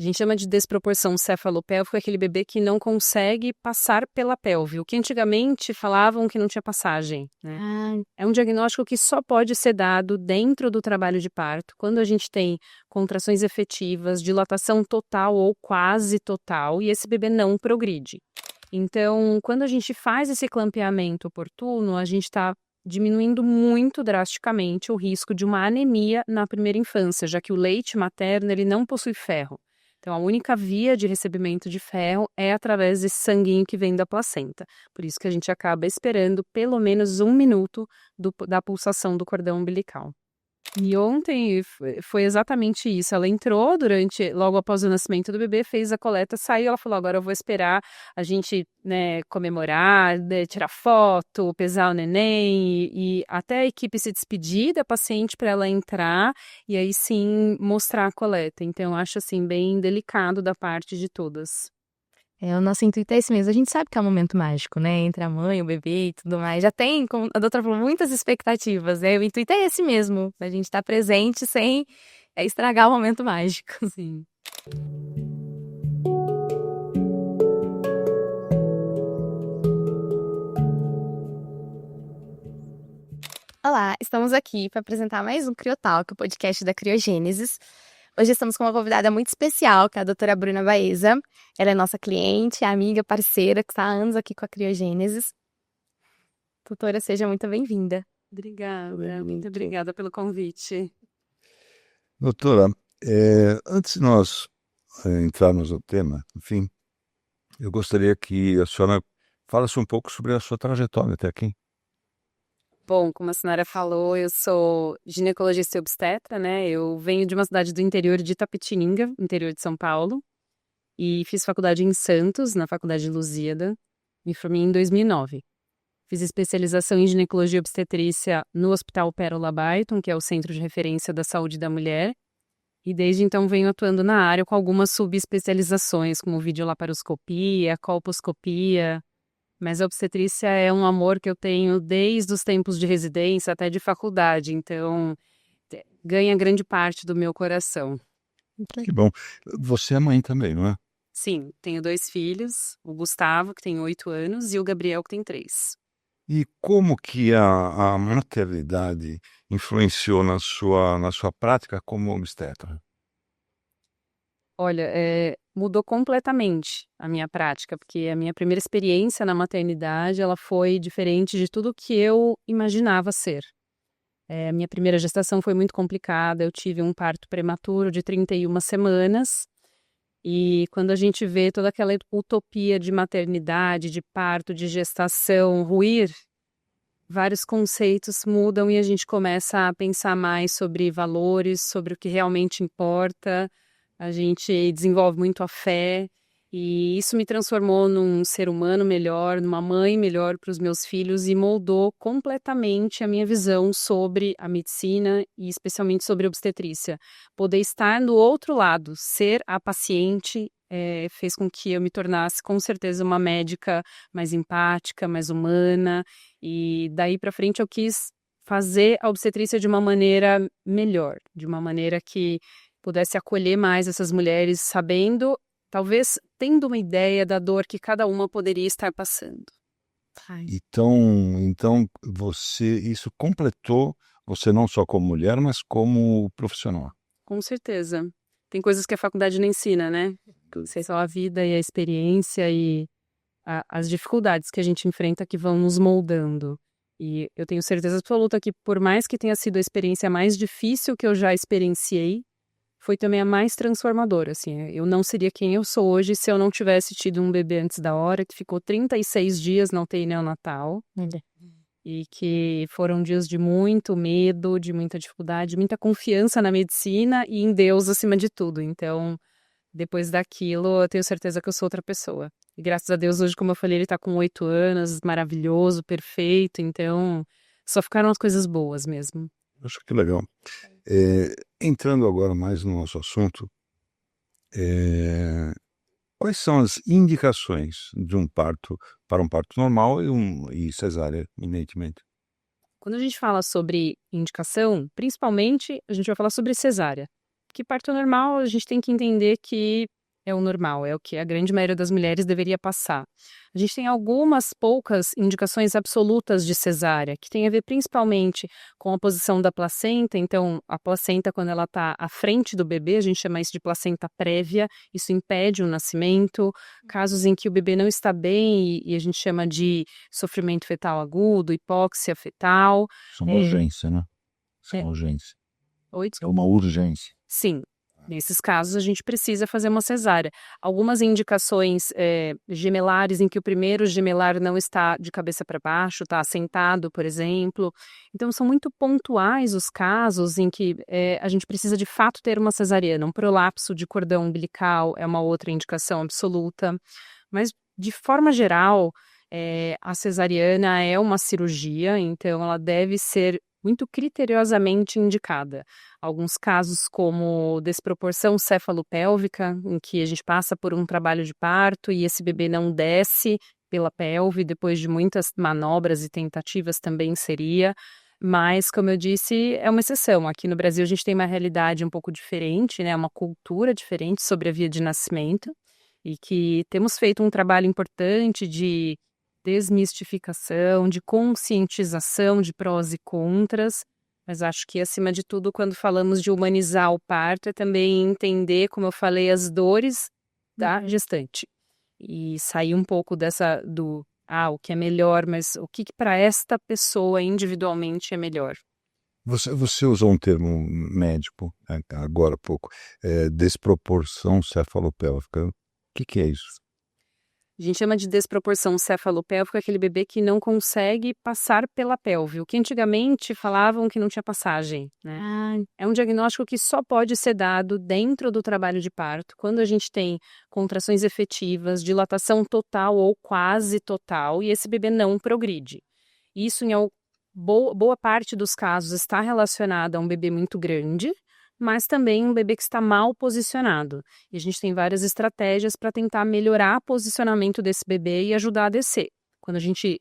A gente chama de desproporção cefalopélvica, aquele bebê que não consegue passar pela pelve, o que antigamente falavam que não tinha passagem, né? É um diagnóstico que só pode ser dado dentro do trabalho de parto, quando a gente tem contrações efetivas, dilatação total ou quase total, e esse bebê não progride. Então, quando a gente faz esse clampeamento oportuno, a gente está diminuindo muito drasticamente o risco de uma anemia na primeira infância, já que o leite materno ele não possui ferro. Então, a única via de recebimento de ferro é através desse sanguinho que vem da placenta. Por isso que a gente acaba esperando pelo menos 1 minuto da pulsação do cordão umbilical. E ontem foi exatamente isso. Ela entrou logo após o nascimento do bebê, fez a coleta, saiu, ela falou, agora eu vou esperar a gente, né, comemorar, né, tirar foto, pesar o neném e até a equipe se despedir da paciente para ela entrar e aí sim mostrar a coleta. Então eu acho assim bem delicado da parte de todas. O nosso intuito é esse mesmo. A gente sabe que é um momento mágico, né? Entre a mãe, o bebê e tudo mais. Já tem, como a doutora falou, muitas expectativas, né? O intuito é esse mesmo. A gente estar presente sem estragar o momento mágico. Sim. Olá, estamos aqui para apresentar mais um Criotalk, o podcast da Criogênesis. Hoje estamos com uma convidada muito especial, que é a doutora Bruna Baeza. Ela é nossa cliente, amiga, parceira, que está há anos aqui com a Criogênesis. Doutora, seja muito bem-vinda. Obrigada, muito obrigada pelo convite. Doutora, antes de nós entrarmos no tema, enfim, eu gostaria que a senhora falasse um pouco sobre a sua trajetória até aqui. Bom, como a senhora falou, eu sou ginecologista e obstetra, né? Eu venho de uma cidade do interior de Itapetininga, interior de São Paulo, e fiz faculdade em Santos, na Faculdade de Lusíada. Me formei em 2009. Fiz especialização em ginecologia e obstetrícia no Hospital Pérola Baiton, que é o centro de referência da saúde da mulher. E desde então venho atuando na área com algumas subespecializações, como videolaparoscopia, colposcopia. Mas a obstetrícia é um amor que eu tenho desde os tempos de residência até de faculdade, então ganha grande parte do meu coração. Que bom. Você é mãe também, não é? Sim, tenho 2 filhos, o Gustavo, que tem 8 anos, e o Gabriel, que tem 3. E como que a maternidade influenciou na sua prática como obstetra? Olha, mudou completamente a minha prática, porque a minha primeira experiência na maternidade, ela foi diferente de tudo que eu imaginava ser. A minha primeira gestação foi muito complicada, eu tive um parto prematuro de 31 semanas, e quando a gente vê toda aquela utopia de maternidade, de parto, de gestação ruir, vários conceitos mudam e a gente começa a pensar mais sobre valores, sobre o que realmente importa. A gente desenvolve muito a fé e isso me transformou num ser humano melhor, numa mãe melhor para os meus filhos e moldou completamente a minha visão sobre a medicina e especialmente sobre a obstetrícia. Poder estar do outro lado, ser a paciente, fez com que eu me tornasse com certeza uma médica mais empática, mais humana e daí para frente eu quis fazer a obstetrícia de uma maneira melhor, de uma maneira que pudesse acolher mais essas mulheres, sabendo, talvez tendo uma ideia da dor que cada uma poderia estar passando. Então isso completou você não só como mulher, mas como profissional. Com certeza. Tem coisas que a faculdade não ensina, né? Sei só a vida e a experiência e as dificuldades que a gente enfrenta que vão nos moldando. E eu tenho certeza absoluta que, por mais que tenha sido a experiência mais difícil que eu já experienciei, foi também a mais transformadora, assim. Eu não seria quem eu sou hoje se eu não tivesse tido um bebê antes da hora, que ficou 36 dias na UTI neonatal. E que foram dias de muito medo, de muita dificuldade, muita confiança na medicina e em Deus acima de tudo. Então, depois daquilo, eu tenho certeza que eu sou outra pessoa. E graças a Deus, hoje, como eu falei, ele tá com 8 anos, maravilhoso, perfeito. Então, só ficaram as coisas boas mesmo. Acho que legal. Entrando agora mais no nosso assunto, quais são as indicações de um parto para um parto normal e cesárea, evidentemente? Quando a gente fala sobre indicação, principalmente, a gente vai falar sobre cesárea. que parto normal a gente tem que entender que é o normal, é o que a grande maioria das mulheres deveria passar. A gente tem algumas poucas indicações absolutas de cesárea, que tem a ver principalmente com a posição da placenta. Então, a placenta, quando ela está à frente do bebê, a gente chama isso de placenta prévia, isso impede o nascimento. Casos em que o bebê não está bem e a gente chama de sofrimento fetal agudo, hipóxia fetal. Isso é uma urgência, né? Isso é É. uma urgência. Oi, É uma urgência. sim, nesses casos a gente precisa fazer uma cesárea. Algumas indicações gemelares em que o primeiro gemelar não está de cabeça para baixo, está assentado, por exemplo. Então são muito pontuais os casos em que a gente precisa de fato ter uma cesariana. Um prolapso de cordão umbilical é uma outra indicação absoluta. Mas de forma geral, a cesariana é uma cirurgia, então ela deve ser muito criteriosamente indicada. Alguns casos como desproporção cefalopélvica, em que a gente passa por um trabalho de parto e esse bebê não desce pela pelve, depois de muitas manobras e tentativas também seria, mas como eu disse, é uma exceção. Aqui no Brasil a gente tem uma realidade um pouco diferente, né, uma cultura diferente sobre a via de nascimento e que temos feito um trabalho importante de desmistificação, de conscientização de prós e contras, mas acho que, acima de tudo, quando falamos de humanizar o parto, é também entender, como eu falei, as dores da gestante. E sair um pouco o que é melhor, mas o que para esta pessoa individualmente é melhor. Você usou um termo médico agora há pouco, desproporção cefalopélvica. O que é isso? A gente chama de desproporção cefalopélvica aquele bebê que não consegue passar pela pelve, o que antigamente falavam que não tinha passagem, né? É um diagnóstico que só pode ser dado dentro do trabalho de parto, quando a gente tem contrações efetivas, dilatação total ou quase total, e esse bebê não progride. Isso, boa parte dos casos, está relacionado a um bebê muito grande, mas também um bebê que está mal posicionado. E a gente tem várias estratégias para tentar melhorar o posicionamento desse bebê e ajudar a descer. Quando a gente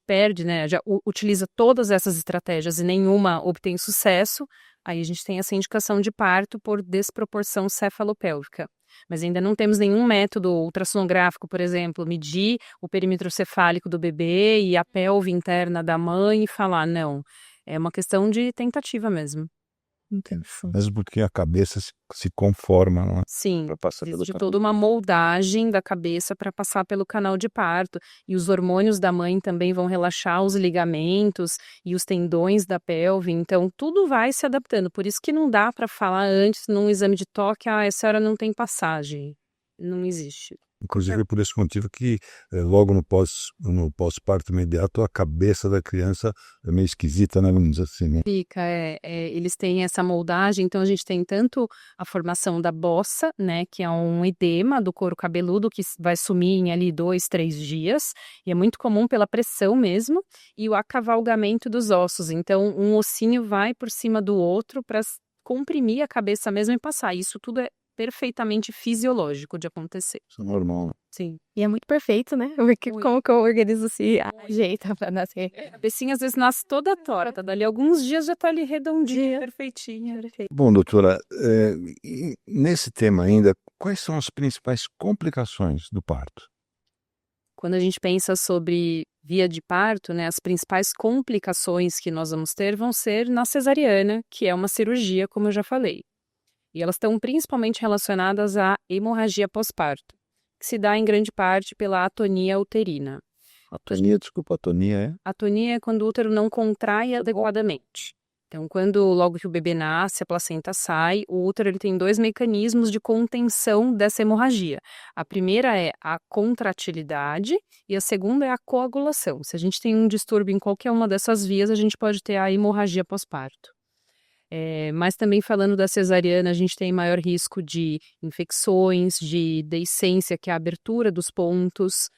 perde, né, já utiliza todas essas estratégias e nenhuma obtém sucesso, aí a gente tem essa indicação de parto por desproporção cefalopélvica. Mas ainda não temos nenhum método ultrassonográfico, por exemplo, medir o perímetro cefálico do bebê e a pelve interna da mãe e falar, não, é uma questão de tentativa mesmo. Mesmo porque a cabeça se conforma, não é? Sim, Para passar pelo existe canal. toda uma moldagem da cabeça para passar pelo canal de parto. E os hormônios da mãe também vão relaxar os ligamentos e os tendões da pelve. Então, tudo vai se adaptando. Por isso que não dá para falar antes, num exame de toque, a senhora não tem passagem. Não existe. Inclusive por esse motivo que logo no pós-parto imediato a cabeça da criança é meio esquisita, né? Vamos dizer assim, né? Fica, eles têm essa moldagem, então a gente tem tanto a formação da bossa, né, que é um edema do couro cabeludo que vai sumir em ali 2, 3 dias, e é muito comum pela pressão mesmo, e o acavalgamento dos ossos, então um ossinho vai por cima do outro para comprimir a cabeça mesmo e passar, isso tudo é perfeitamente fisiológico de acontecer. Isso é normal, né? Sim. E é muito perfeito, né? Porque Muito. como que o organismo se ajeita para nascer. A cabecinha às vezes nasce toda torta, dali alguns dias já tá ali redondinha, perfeitinha. Bom, doutora, nesse tema ainda, quais são as principais complicações do parto? Quando a gente pensa sobre via de parto, né, as principais complicações que nós vamos ter vão ser na cesariana, que é uma cirurgia, como eu já falei. E elas estão principalmente relacionadas à hemorragia pós-parto, que se dá em grande parte pela atonia uterina. Atonia é? Atonia é quando o útero não contrai adequadamente. Então, logo que o bebê nasce, a placenta sai, o útero ele tem 2 mecanismos de contenção dessa hemorragia. A primeira é a contratilidade e a segunda é a coagulação. Se a gente tem um distúrbio em qualquer uma dessas vias, a gente pode ter a hemorragia pós-parto. Mas também falando da cesariana, a gente tem maior risco de infecções, de deiscência, que é a abertura dos pontos,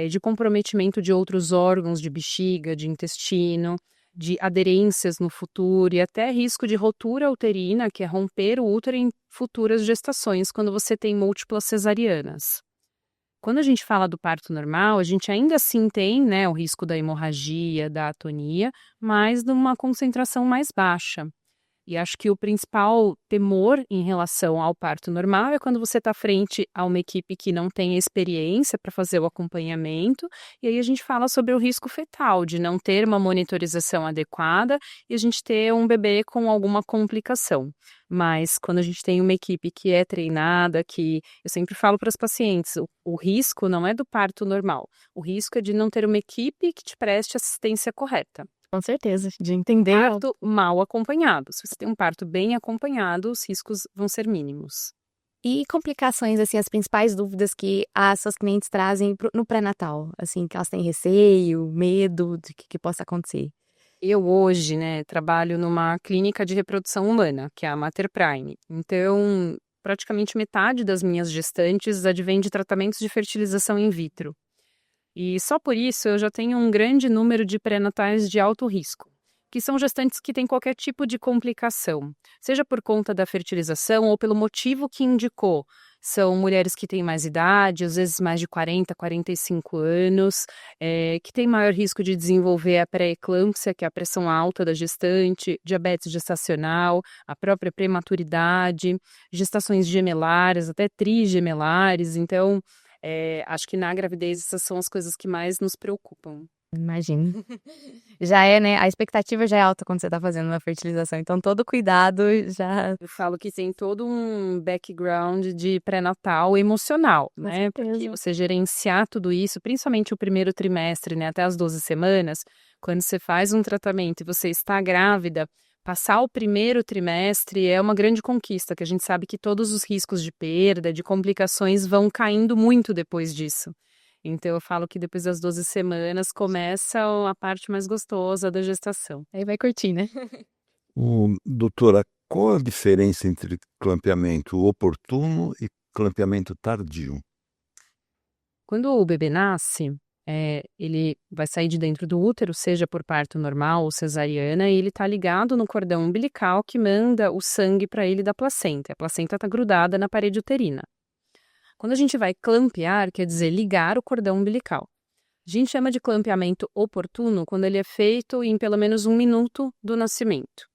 de comprometimento de outros órgãos, de bexiga, de intestino, de aderências no futuro e até risco de rotura uterina, que é romper o útero em futuras gestações, quando você tem múltiplas cesarianas. Quando a gente fala do parto normal, a gente ainda assim tem, né, o risco da hemorragia, da atonia, mas numa concentração mais baixa. E acho que o principal temor em relação ao parto normal é quando você está frente a uma equipe que não tem experiência para fazer o acompanhamento, e aí a gente fala sobre o risco fetal, de não ter uma monitorização adequada e a gente ter um bebê com alguma complicação. Mas quando a gente tem uma equipe que é treinada, que eu sempre falo para os pacientes, o risco não é do parto normal, o risco é de não ter uma equipe que te preste assistência correta. Com certeza, de entender. Parto mal acompanhado. Se você tem um parto bem acompanhado, os riscos vão ser mínimos. E complicações, assim, as principais dúvidas que as suas clientes trazem no pré-natal, assim, que elas têm receio, medo de que possa acontecer. Eu hoje, né, trabalho numa clínica de reprodução humana, que é a Mater Prime. Então, praticamente metade das minhas gestantes advém de tratamentos de fertilização in vitro. E só por isso eu já tenho um grande número de pré-natais de alto risco, que são gestantes que têm qualquer tipo de complicação, seja por conta da fertilização ou pelo motivo que indicou. São mulheres que têm mais idade, às vezes mais de 40, 45 anos, que têm maior risco de desenvolver a pré-eclâmpsia, que é a pressão alta da gestante, diabetes gestacional, a própria prematuridade, gestações gemelares, até trigemelares. Então, acho que na gravidez essas são as coisas que mais nos preocupam. Imagino. Já é, né? A expectativa já é alta quando você tá fazendo uma fertilização, então todo cuidado já. Eu falo que tem todo um background de pré-natal emocional, Com né? Porque certeza. você gerenciar tudo isso, principalmente o primeiro trimestre, né, até as 12 semanas, quando você faz um tratamento e você está grávida, passar o primeiro trimestre é uma grande conquista, que a gente sabe que todos os riscos de perda, de complicações vão caindo muito depois disso. Então eu falo que depois das 12 semanas começa a parte mais gostosa da gestação. Aí vai curtir, né? Doutora, qual a diferença entre clampeamento oportuno e clampeamento tardio? Quando o bebê nasce, ele vai sair de dentro do útero, seja por parto normal ou cesariana, e ele está ligado no cordão umbilical que manda o sangue para ele da placenta. A placenta está grudada na parede uterina. Quando a gente vai clampear, quer dizer ligar o cordão umbilical. A gente chama de clampeamento oportuno quando ele é feito em pelo menos 1 minuto do nascimento.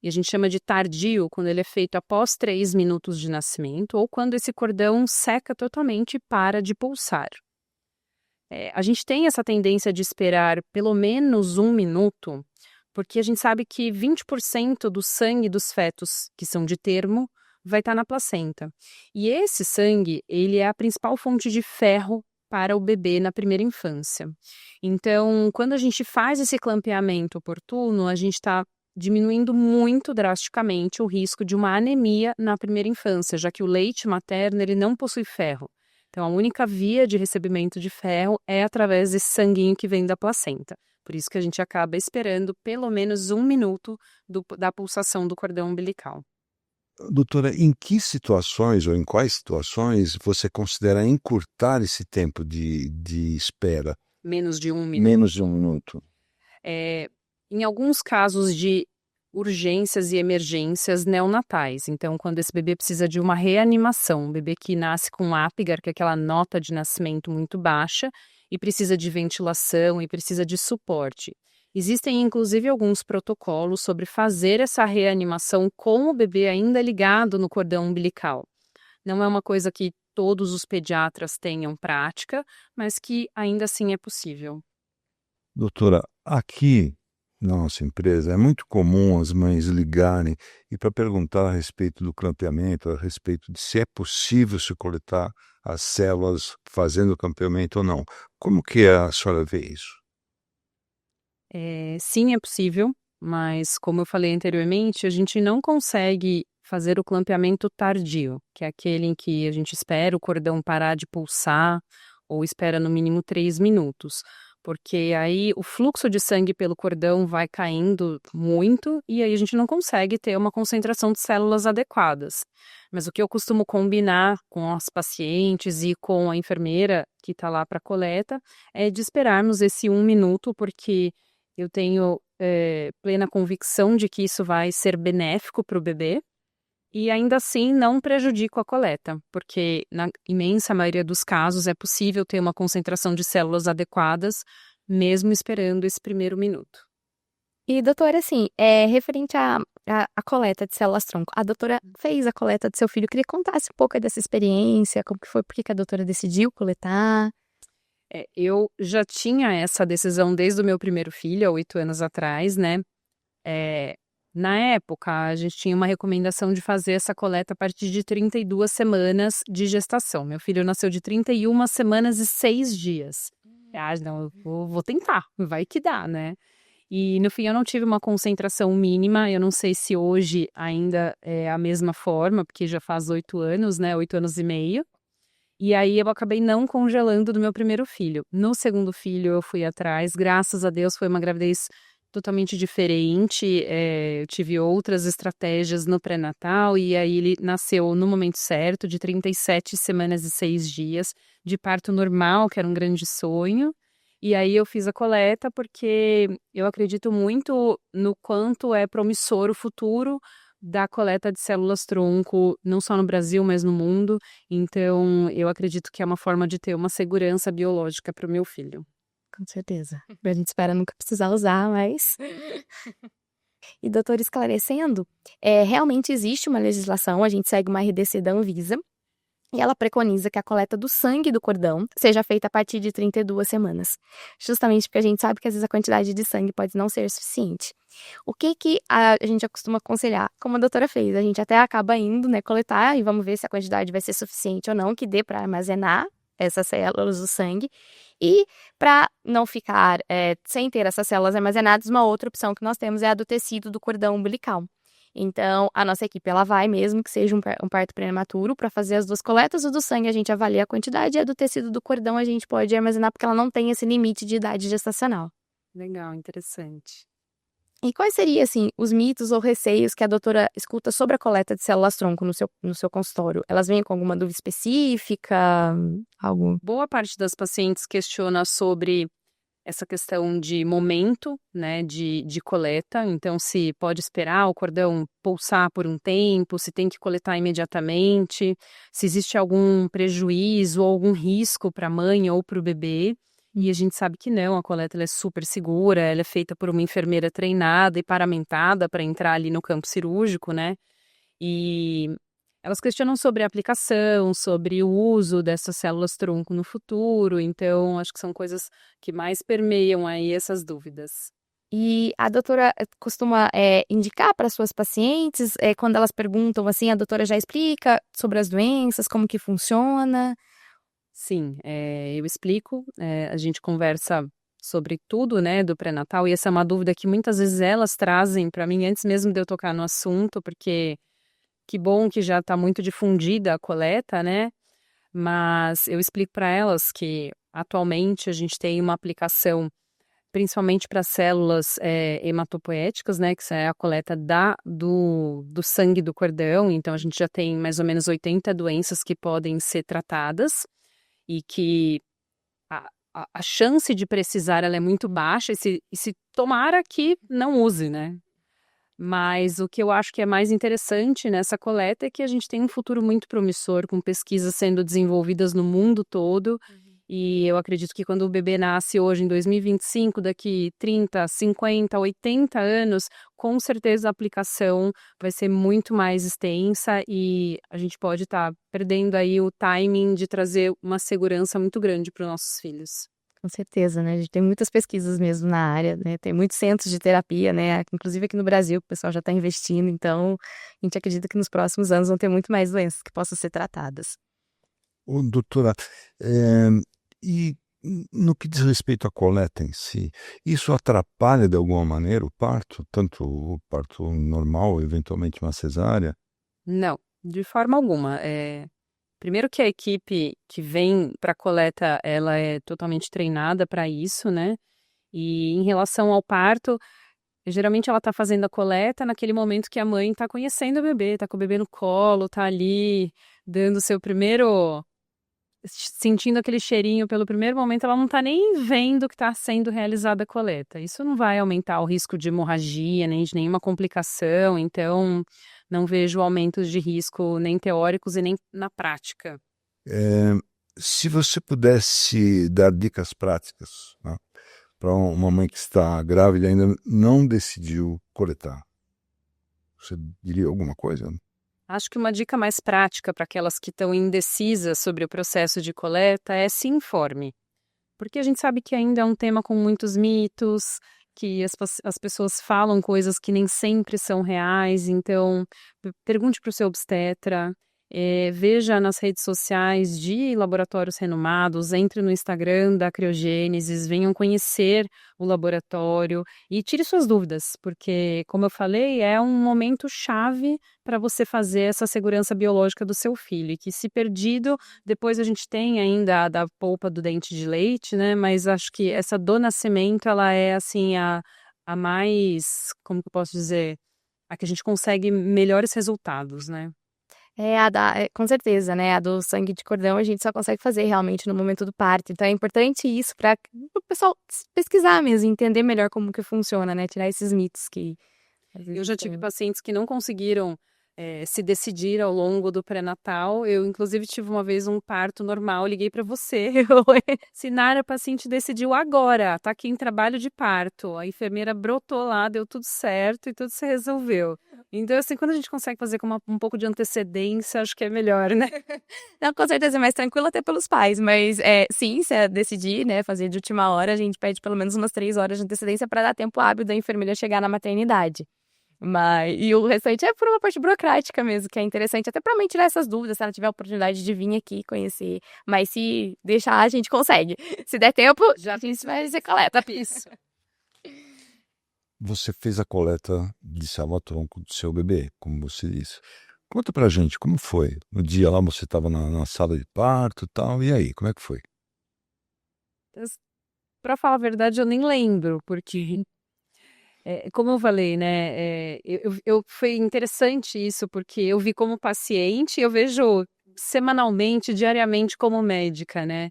E a gente chama de tardio quando ele é feito após 3 minutos de nascimento ou quando esse cordão seca totalmente e para de pulsar. A gente tem essa tendência de esperar pelo menos 1 minuto, porque a gente sabe que 20% do sangue dos fetos que são de termo vai estar na placenta. E esse sangue, ele é a principal fonte de ferro para o bebê na primeira infância. Então, quando a gente faz esse clampeamento oportuno, a gente está diminuindo muito drasticamente o risco de uma anemia na primeira infância, já que o leite materno ele não possui ferro. Então, a única via de recebimento de ferro é através desse sanguinho que vem da placenta. Por isso que a gente acaba esperando pelo menos 1 minuto da pulsação do cordão umbilical. Doutora, em que situações ou em quais situações você considera encurtar esse tempo de espera? Menos de 1 minuto. Menos de 1 minuto. Em alguns casos de urgências e emergências neonatais. Então, quando esse bebê precisa de uma reanimação, um bebê que nasce com Apgar, que é aquela nota de nascimento muito baixa, e precisa de ventilação e precisa de suporte. Existem, inclusive, alguns protocolos sobre fazer essa reanimação com o bebê ainda ligado no cordão umbilical. Não é uma coisa que todos os pediatras tenham prática, mas que ainda assim é possível. Doutora, aqui na nossa empresa é muito comum as mães ligarem e para perguntar a respeito do clampeamento, a respeito de se é possível se coletar as células fazendo o clampeamento ou não. Como que a senhora vê isso? Sim, é possível, mas como eu falei anteriormente, a gente não consegue fazer o clampeamento tardio, que é aquele em que a gente espera o cordão parar de pulsar ou espera no mínimo 3 minutos, porque aí o fluxo de sangue pelo cordão vai caindo muito e aí a gente não consegue ter uma concentração de células adequadas. Mas o que eu costumo combinar com as pacientes e com a enfermeira que está lá para a coleta é de esperarmos esse 1 minuto, porque eu tenho plena convicção de que isso vai ser benéfico para o bebê e ainda assim não prejudico a coleta, porque na imensa maioria dos casos é possível ter uma concentração de células adequadas, mesmo esperando esse primeiro minuto. E, doutora, assim, referente à coleta de células-tronco, a doutora fez a coleta do seu filho. Eu queria que contasse um pouco dessa experiência, como que foi, por que que a doutora decidiu coletar. Eu já tinha essa decisão desde o meu primeiro filho, há 8 anos atrás, né? É, Na época, a gente tinha uma recomendação de fazer essa coleta a partir de 32 semanas de gestação. Meu filho nasceu de 31 semanas e 6 dias. Não, eu vou tentar, vai que dá, né? E no fim eu não tive uma concentração mínima, eu não sei se hoje ainda é a mesma forma, porque já faz 8 anos, né? 8 anos e meio. E aí eu acabei não congelando do meu primeiro filho. No segundo filho eu fui atrás, graças a Deus foi uma gravidez totalmente diferente. Eu tive outras estratégias no pré-natal e aí ele nasceu no momento certo, de 37 semanas e 6 dias, de parto normal, que era um grande sonho. E aí eu fiz a coleta porque eu acredito muito no quanto é promissor o futuro da coleta de células-tronco, não só no Brasil, mas no mundo. Então, eu acredito que é uma forma de ter uma segurança biológica para o meu filho. Com certeza. A gente espera nunca precisar usar, mas... E, doutora, esclarecendo, realmente existe uma legislação, a gente segue uma RDC da Anvisa, e ela preconiza que a coleta do sangue do cordão seja feita a partir de 32 semanas. Justamente porque a gente sabe que às vezes a quantidade de sangue pode não ser suficiente. O que a gente costuma aconselhar? Como a doutora fez, a gente até acaba indo, né, coletar e vamos ver se a quantidade vai ser suficiente ou não, que dê para armazenar essas células do sangue. E para não ficar sem ter essas células armazenadas, uma outra opção que nós temos é a do tecido do cordão umbilical. Então, a nossa equipe, ela vai mesmo que seja um parto prematuro para fazer as duas coletas. O do sangue a gente avalia a quantidade e a do tecido do cordão a gente pode armazenar porque ela não tem esse limite de idade gestacional. Legal, interessante. E quais seriam, assim, os mitos ou receios que a doutora escuta sobre a coleta de células-tronco no seu consultório? Elas vêm com alguma dúvida específica? Algo? Boa parte das pacientes questiona sobre essa questão de momento, né, de coleta. Então, se pode esperar o cordão pulsar por um tempo, se tem que coletar imediatamente, se existe algum prejuízo ou algum risco para a mãe ou para o bebê. E a gente sabe que não, a coleta ela é super segura, ela é feita por uma enfermeira treinada e paramentada para entrar ali no campo cirúrgico, né? E elas questionam sobre a aplicação, sobre o uso dessas células-tronco no futuro, então acho que são coisas que mais permeiam aí essas dúvidas. E a doutora costuma indicar para suas pacientes, quando elas perguntam assim, a doutora já explica sobre as doenças, como que funciona? Sim, eu explico, a gente conversa sobre tudo, né, do pré-natal, e essa é uma dúvida que muitas vezes elas trazem para mim antes mesmo de eu tocar no assunto, porque que bom que já está muito difundida a coleta, né? Mas eu explico para elas que atualmente a gente tem uma aplicação principalmente para células hematopoéticas, né? Que é a coleta do sangue do cordão. Então a gente já tem mais ou menos 80 doenças que podem ser tratadas e que a chance de precisar ela é muito baixa e se tomara que não use, né? Mas o que eu acho que é mais interessante nessa coleta é que a gente tem um futuro muito promissor, com pesquisas sendo desenvolvidas no mundo todo. E eu acredito que quando o bebê nasce hoje, em 2025, daqui 30, 50, 80 anos, com certeza a aplicação vai ser muito mais extensa e a gente pode estar perdendo aí o timing de trazer uma segurança muito grande para os nossos filhos. Com certeza, né? A gente tem muitas pesquisas mesmo na área, né? Tem muitos centros de terapia, né? Inclusive aqui no Brasil, que o pessoal já está investindo. Então, a gente acredita que nos próximos anos vão ter muito mais doenças que possam ser tratadas. Ô, doutora, e no que diz respeito à coleta em si, isso atrapalha de alguma maneira o parto? Tanto o parto normal, eventualmente uma cesárea? Não, de forma alguma. Primeiro que a equipe que vem para a coleta, ela é totalmente treinada para isso, né? E em relação ao parto, geralmente ela está fazendo a coleta naquele momento que a mãe está conhecendo o bebê, está com o bebê no colo, está ali dando o seu primeiro, sentindo aquele cheirinho pelo primeiro momento, ela não está nem vendo que está sendo realizada a coleta. Isso não vai aumentar o risco de hemorragia, nem de nenhuma complicação, então não vejo aumentos de risco nem teóricos e nem na prática. Se você pudesse dar dicas práticas, né, para uma mãe que está grávida e ainda não decidiu coletar? Você diria alguma coisa? Acho que uma dica mais prática para aquelas que estão indecisas sobre o processo de coleta é se informe. Porque a gente sabe que ainda é um tema com muitos mitos, que as pessoas falam coisas que nem sempre são reais, então pergunte para o seu obstetra, veja nas redes sociais de laboratórios renomados, entre no Instagram da Criogênesis, venham conhecer o laboratório e tire suas dúvidas, porque, como eu falei, é um momento chave para você fazer essa segurança biológica do seu filho, e que se perdido, depois a gente tem ainda a da polpa do dente de leite, né, mas acho que essa do nascimento, ela é, assim, a mais, como que eu posso dizer, a que a gente consegue melhores resultados, né. Com certeza, né, a do sangue de cordão a gente só consegue fazer realmente no momento do parto, então é importante isso para o pessoal pesquisar mesmo, entender melhor como que funciona, né, tirar esses mitos que às Eu vezes já tive tem. pacientes que não conseguiram, se decidir ao longo do pré-natal. Eu, inclusive, tive uma vez um parto normal, liguei para você, "Oi, Sinara, a paciente decidiu agora, tá aqui em trabalho de parto". A enfermeira brotou lá, deu tudo certo e tudo se resolveu. Então, assim, quando a gente consegue fazer com um pouco de antecedência, acho que é melhor, né. Não, com certeza é mais tranquilo até pelos pais, mas, sim, se é decidir, né, fazer de última hora, a gente pede pelo menos umas 3 horas de antecedência para dar tempo hábil da enfermeira chegar na maternidade. E o restante é por uma parte burocrática mesmo, que é interessante até pra mãe tirar essas dúvidas, se ela tiver a oportunidade de vir aqui conhecer, mas se deixar a gente consegue. Se der tempo, Já a gente vai fazer coleta. isso. Você fez a coleta de salva-tronco do seu bebê, como você disse. Conta pra gente, como foi? No dia lá você estava na sala de parto e tal, e aí, como é que foi? Para falar a verdade, eu nem lembro, porque como eu falei, né, foi interessante isso, porque eu vi como paciente, eu vejo semanalmente, diariamente como médica, né.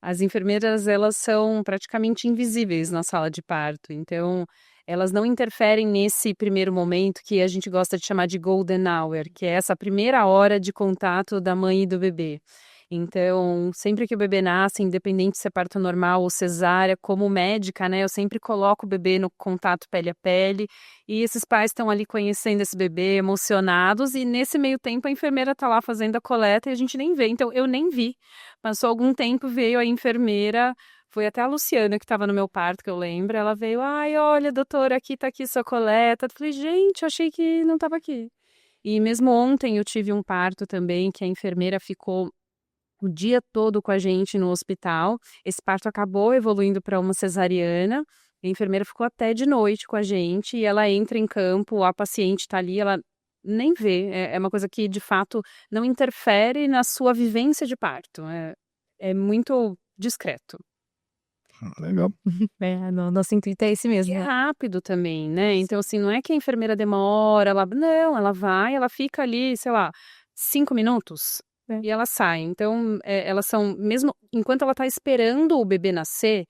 As enfermeiras, elas são praticamente invisíveis na sala de parto, então elas não interferem nesse primeiro momento que a gente gosta de chamar de golden hour, que é essa primeira hora de contato da mãe e do bebê. Então, sempre que o bebê nasce, independente se é parto normal ou cesárea, como médica, né, eu sempre coloco o bebê no contato pele a pele, e esses pais estão ali conhecendo esse bebê, emocionados, e nesse meio tempo a enfermeira está lá fazendo a coleta e a gente nem vê, então eu nem vi. Passou algum tempo, veio a enfermeira, foi até a Luciana que estava no meu parto, que eu lembro, ela veio: "Ai, olha, doutora, aqui tá aqui sua coleta". Eu falei: "Gente, eu achei que não estava aqui". E mesmo ontem eu tive um parto também, que a enfermeira ficou o dia todo com a gente no hospital. Esse parto acabou evoluindo para uma cesariana, a enfermeira ficou até de noite com a gente e ela entra em campo, a paciente está ali, ela nem vê, é uma coisa que de fato não interfere na sua vivência de parto, é muito discreto. Ah, legal. Nosso intuito é esse E mesmo, é né. rápido também, né, então assim, não é que a enfermeira demora, ela vai, ela fica ali, sei lá, 5 minutos É. e ela sai. Então, elas são mesmo enquanto ela está esperando o bebê nascer,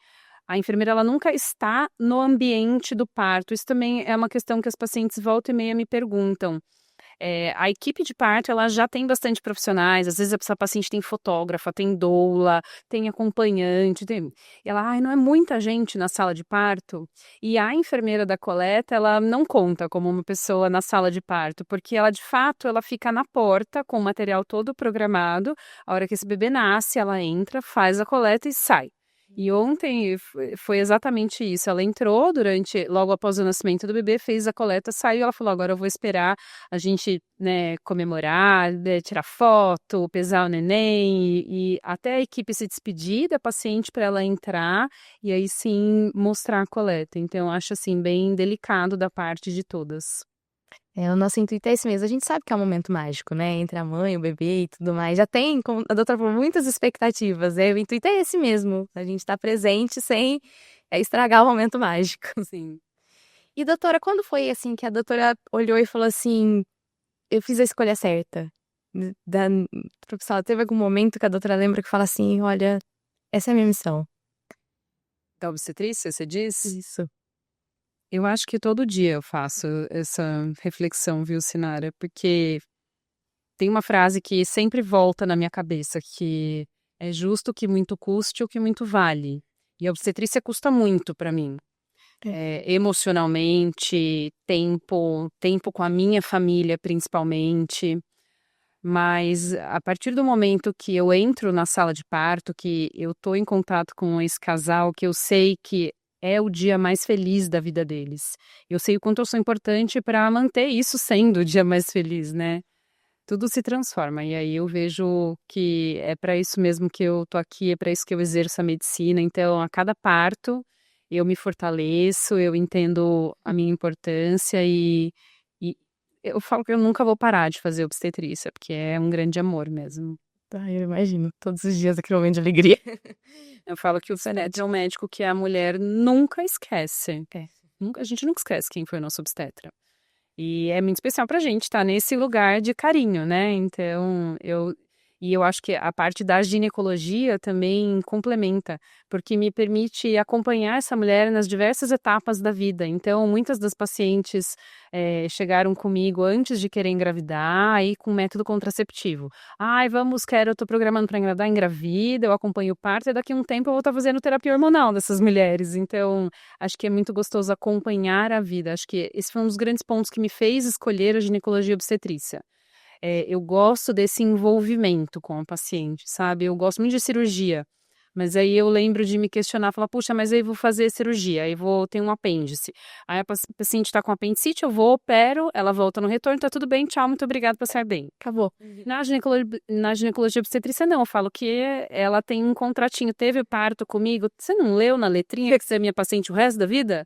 a enfermeira ela nunca está no ambiente do parto. Isso também é uma questão que as pacientes volta e meia me perguntam. A equipe de parto, ela já tem bastante profissionais, às vezes essa paciente tem fotógrafa, tem doula, tem acompanhante, ela: "Ai, não é muita gente na sala de parto?". E a enfermeira da coleta, ela não conta como uma pessoa na sala de parto, porque ela, de fato, ela fica na porta com o material todo programado, a hora que esse bebê nasce, ela entra, faz a coleta e sai. E ontem foi exatamente isso, ela entrou logo após o nascimento do bebê, fez a coleta, saiu, ela falou: "Agora eu vou esperar a gente, né, comemorar, né, tirar foto, pesar o neném e até a equipe se despedir da paciente para ela entrar e aí sim mostrar a coleta". Então eu acho, assim, bem delicado da parte de todas. O nosso intuito é esse mesmo. A gente sabe que é um momento mágico, né, entre a mãe, o bebê e tudo mais. Já tem, como a doutora falou, muitas expectativas, o intuito é esse mesmo, a gente estar presente sem, estragar o momento mágico. Sim. E doutora, quando foi, assim, que a doutora olhou e falou assim: "Eu fiz a escolha certa"? Da profissional, teve algum momento que a doutora lembra que fala assim: "Olha, essa é a minha missão"? Da obstetrícia, você diz? Isso. Eu acho que todo dia eu faço essa reflexão, viu, Sinara, porque tem uma frase que sempre volta na minha cabeça, que é justo o que muito custe o que muito vale. E a obstetrícia custa muito para mim. Emocionalmente, tempo com a minha família principalmente. Mas a partir do momento que eu entro na sala de parto, que eu tô em contato com esse casal, que eu sei que é o dia mais feliz da vida deles. Eu sei o quanto eu sou importante para manter isso sendo o dia mais feliz, né? Tudo se transforma. E aí eu vejo que é para isso mesmo que eu tô aqui, é para isso que eu exerço a medicina. Então, a cada parto, eu me fortaleço, eu entendo a minha importância e eu falo que eu nunca vou parar de fazer obstetrícia, porque é um grande amor mesmo. Eu imagino, todos os dias aquele momento de alegria. Eu falo que o obstetra é um médico que a mulher nunca esquece. A gente nunca esquece quem foi o nosso obstetra. E é muito especial pra gente estar nesse lugar de carinho, né? Então, eu acho que a parte da ginecologia também complementa, porque me permite acompanhar essa mulher nas diversas etapas da vida. Então, muitas das pacientes chegaram comigo antes de querer engravidar, aí com método contraceptivo. Ai, eu tô programando para engravidar, engravida, eu acompanho o parto, e daqui a um tempo eu vou estar fazendo terapia hormonal dessas mulheres. Então, acho que é muito gostoso acompanhar a vida. Acho que esse foi um dos grandes pontos que me fez escolher a ginecologia e obstetrícia. Eu gosto desse envolvimento com a paciente, sabe? Eu gosto muito de cirurgia, mas aí eu lembro de me questionar, falar, puxa, mas aí vou fazer cirurgia, aí vou ter um apêndice. Aí a paciente está com apendicite, eu vou, opero, ela volta no retorno, tá tudo bem, tchau, muito obrigada, passar bem. Acabou. Na ginecologia e obstetrícia, não, eu falo que ela tem um contratinho, teve parto comigo, você não leu na letrinha que você é minha paciente o resto da vida?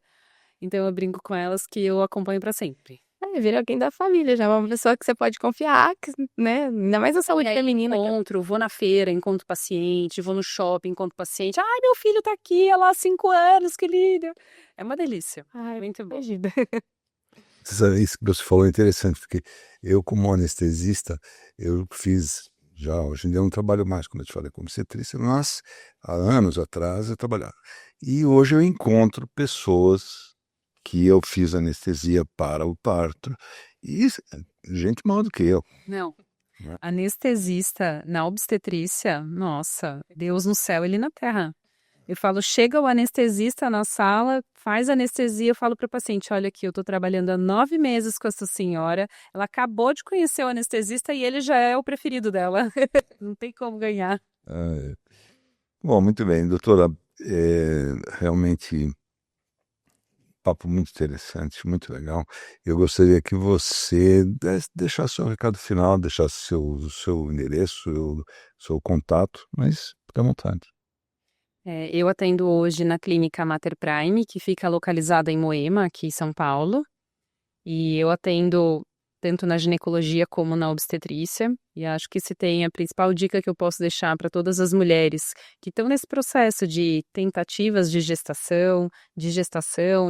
Então eu brinco com elas que eu acompanho para sempre. Vira alguém da família, já é uma pessoa que você pode confiar, né? Ainda mais na saúde feminina. Vou na feira, encontro paciente, vou no shopping, encontro paciente. Ai, meu filho tá aqui, há lá 5 anos, que lindo. É uma delícia. Muito bom. Imagina. Você sabe, isso que você falou é interessante, porque eu, como anestesista, eu fiz já, hoje em dia eu não trabalho mais, como eu te falei, como obstetrícia, mas há anos atrás eu trabalhava. E hoje eu encontro pessoas que eu fiz anestesia para o parto, e gente maior do que eu. Não. Anestesista na obstetrícia, nossa, Deus no céu, ele na terra. Eu falo, chega o anestesista na sala, faz anestesia, eu falo para o paciente, olha aqui, eu estou trabalhando há 9 meses com essa senhora, ela acabou de conhecer o anestesista e ele já é o preferido dela. Não tem como ganhar. Bom, muito bem, doutora, realmente papo muito interessante, muito legal. Eu gostaria que você deixasse seu recado final, deixasse seu endereço, seu contato, mas fique à vontade. Eu atendo hoje na clínica Mater Prime, que fica localizada em Moema, aqui em São Paulo. E eu atendo tanto na ginecologia como na obstetrícia. E acho que se tem a principal dica que eu posso deixar para todas as mulheres que estão nesse processo de tentativas de gestação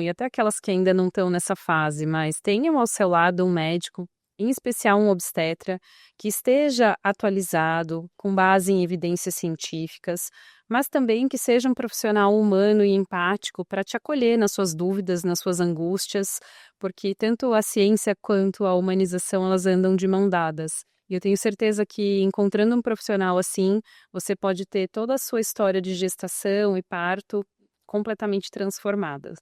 e até aquelas que ainda não estão nessa fase, mas tenham ao seu lado um médico, em especial um obstetra, que esteja atualizado, com base em evidências científicas, mas também que seja um profissional humano e empático para te acolher nas suas dúvidas, nas suas angústias, porque tanto a ciência quanto a humanização, elas andam de mão dadas. E eu tenho certeza que encontrando um profissional assim, você pode ter toda a sua história de gestação e parto completamente transformada.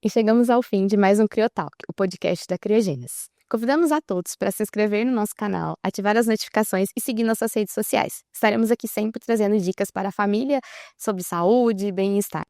E chegamos ao fim de mais um Criotalk, o podcast da Criogênesis. Convidamos a todos para se inscrever no nosso canal, ativar as notificações e seguir nossas redes sociais. Estaremos aqui sempre trazendo dicas para a família sobre saúde e bem-estar.